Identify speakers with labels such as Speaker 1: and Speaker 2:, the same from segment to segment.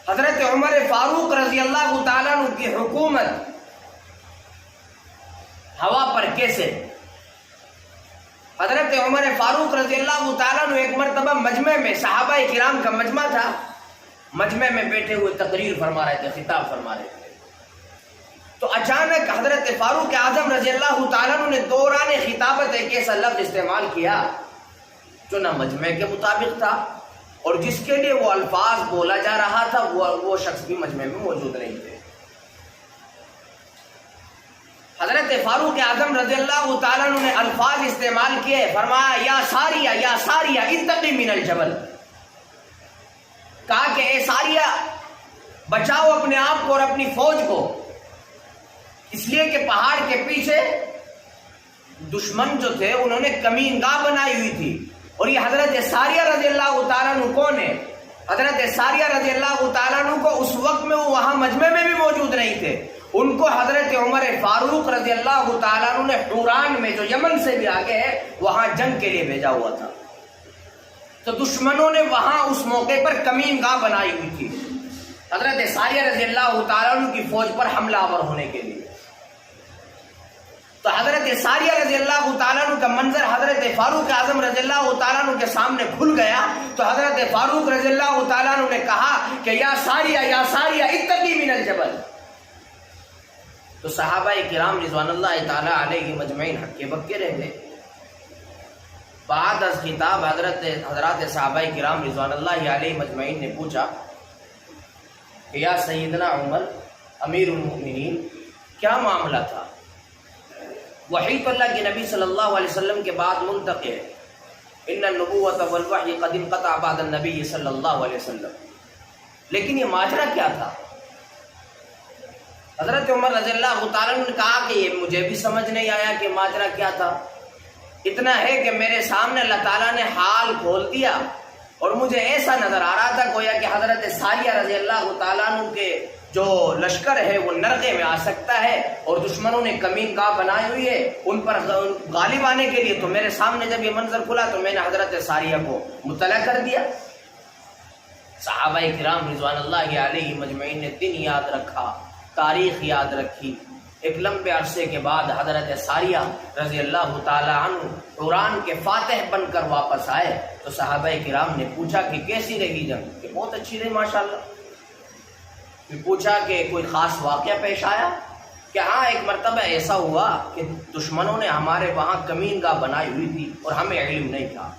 Speaker 1: حضرت عمر فاروق رضی اللہ تعالیٰ عنہ کی حکومت ہوا پر کیسے؟ حضرت عمر فاروق رضی اللہ تعالیٰ عنہ ایک مرتبہ مجمع میں، صحابہ کرام کا مجمع تھا، مجمع میں بیٹھے ہوئے تقریر فرما رہے تھے، خطاب فرما رہے تھے، تو اچانک حضرت فاروق اعظم رضی اللہ تعالیٰ عنہ نے دوران خطابت ایک ایسا لفظ استعمال کیا جو نہ مجمع کے مطابق تھا، اور جس کے لیے وہ الفاظ بولا جا رہا تھا وہ شخص بھی مجمع میں موجود نہیں تھے۔ حضرت فاروق اعظم رضی اللہ تعالیٰ عنہ نے الفاظ استعمال کیے، فرمایا یا ساریہ اتقی من الجبل، کہا کہ اے ساریہ بچاؤ اپنے آپ کو اور اپنی فوج کو، اس لیے کہ پہاڑ کے پیچھے دشمن جو تھے انہوں نے کمین گاہ بنائی ہوئی تھی، اور یہ حضرت ساریہ رضی اللہ تعالیٰ عنہ کون ہے؟ حضرت ساریہ رضی اللہ تعالیٰ عنہ کو اس وقت میں وہ وہاں مجمع میں بھی موجود نہیں تھے، ان کو حضرت عمر فاروق رضی اللہ تعالیٰ عنہ نے حوران میں جو یمن سے بھی آگے ہے وہاں جنگ کے لیے بھیجا ہوا تھا، تو دشمنوں نے وہاں اس موقع پر کمین گاہ بنائی ہوئی تھی حضرت ساریہ رضی اللہ تعالیٰ عنہ کی فوج پر حملہ آور ہونے کے لیے۔ تو حضرت ساریہ رضی اللہ تعالیٰ عنہ کا منظر حضرت فاروق اعظم رضی اللہ تعالیٰ عنہ کے سامنے کھل گیا، تو حضرت فاروق رضی اللہ تعالیٰ عنہ نے کہا کہ یا ساریہ اتقی من الجبل، تو صحابہ کرام رضوان اللہ تعالی علیہ مجمعین ہکے بکے رہ گئے۔ بعد از خطاب حضرات صحابہ کرام رضوان اللہ علیہ مجمعین نے پوچھا کہ یا سیدنا عمر امیر المؤمنین، کیا معاملہ تھا؟ وحی تو اللہ کے نبی صلی اللہ علیہ وسلم کے بعد منتقل ہے، ان النبوۃ والوحی قد انقطع بعد النبی صلی اللہ علیہ وسلم، لیکن یہ ماجرا کیا تھا؟ حضرت عمر رضی اللہ تعالیٰ نے کہا کہ یہ مجھے بھی سمجھ نہیں آیا کہ ماجرا کیا تھا، اتنا ہے کہ میرے سامنے اللہ تعالیٰ نے حال کھول دیا، اور مجھے ایسا نظر آ رہا تھا گویا کہ حضرت ساریہ رضی اللہ تعالیٰ عنہ کے جو لشکر ہے وہ نرغے میں آ سکتا ہے، اور دشمنوں نے کمین گاہ بنائی ہوئی ہے ان پر غالب آنے کے لیے، تو میرے سامنے جب یہ منظر کھلا تو میں نے حضرت ساریہ کو مطلع کر دیا۔ صحابہ کرام رضوان اللہ علیہ مجمعین نے دن یاد رکھا، تاریخ یاد رکھی، ایک لمبے عرصے کے بعد حضرت ساریہ رضی اللہ تعالی عنہ قرآن کے فاتح بن کر واپس آئے، تو صحابہ کرام نے پوچھا کہ کیسی رہی جنگ؟ کہ بہت اچھی رہی ماشاءاللہ۔ پھر پوچھا کہ کوئی خاص واقعہ پیش آیا؟ کہ ہاں ایک مرتبہ ایسا ہوا کہ دشمنوں نے ہمارے وہاں کمین گاہ بنائی ہوئی تھی اور ہمیں علم نہیں تھا،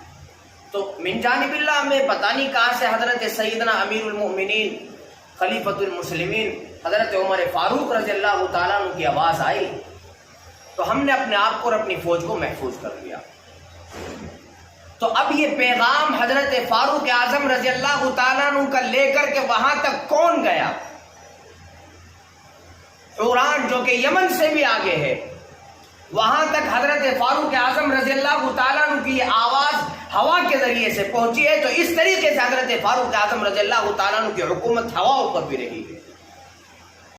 Speaker 1: تو من جانب اللہ ہمیں پتہ نہیں کہاں سے حضرت سیدنا امیر المؤمنین خلیفۃ المسلمین حضرت عمر فاروق رضی اللہ تعالیٰ عنہ کی آواز آئی، تو ہم نے اپنے آپ کو اور اپنی فوج کو محفوظ کر لیا۔ تو اب یہ پیغام حضرت فاروق اعظم رضی اللہ تعالیٰ عنہ کا لے کر کے وہاں تک کون گیا؟ حوران جو کہ یمن سے بھی آگے ہے، وہاں تک حضرت فاروق اعظم رضی اللہ تعالیٰ عنہ کی آواز ہوا کے ذریعے سے پہنچی ہے، تو اس طریقے سے حضرت فاروق اعظم رضی اللہ تعالیٰ عنہ کی حکومت ہواؤں پر بھی رہی ہے۔